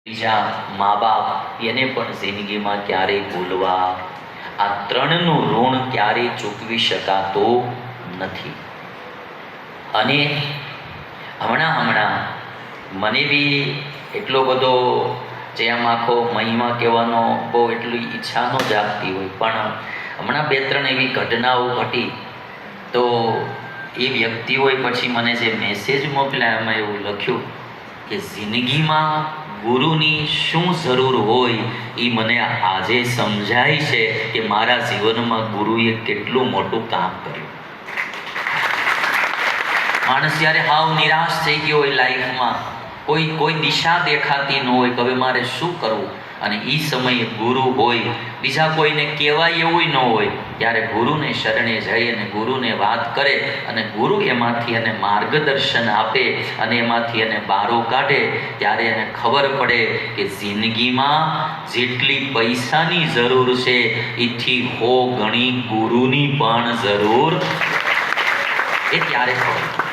બીજા મા બાપ એને પણ જિંદગીમાં ક્યારેય ભૂલવા, આ ત્રણનું ઋણ ક્યારેય ચૂકવી શકાતું નથી. અને હમણાં મને બી એટલો બધો જે આમ આખો મહિમા કહેવાનો બહુ એટલી ઈચ્છા ન જાગતી હોય, પણ હમણાં 2-3 એવી ઘટનાઓ ઘટી તો એ વ્યક્તિઓએ પછી મને જે મેસેજ મોકલ્યા એમાં એવું લખ્યું કે જિંદગીમાં ગુરુની શું જરૂર હોય એ મને આજે સમજાય છે કે મારા જીવનમાં ગુરુએ કેટલું મોટું કામ કર્યું. માણસ જ્યારે હાવ નિરાશ થઈ ગયો હોય લાઈફમાં, કોઈ દિશા દેખાતી ન હોય કે હવે મારે શું કરવું, અને એ સમયે ગુરુ હોય, બીજા કોઈને કહેવાય એવું ન હોય, ત્યારે ગુરુને શરણે જઈ અને ગુરુને વાત કરે અને ગુરુ એમાંથી એને માર્ગદર્શન આપે અને એમાંથી એને બારો કાઢે, ત્યારે એને ખબર પડે કે જિંદગીમાં જેટલી પૈસાની જરૂર છે એથી 100 ગણી ગુરુની પણ જરૂર, એ ત્યારે ખબર.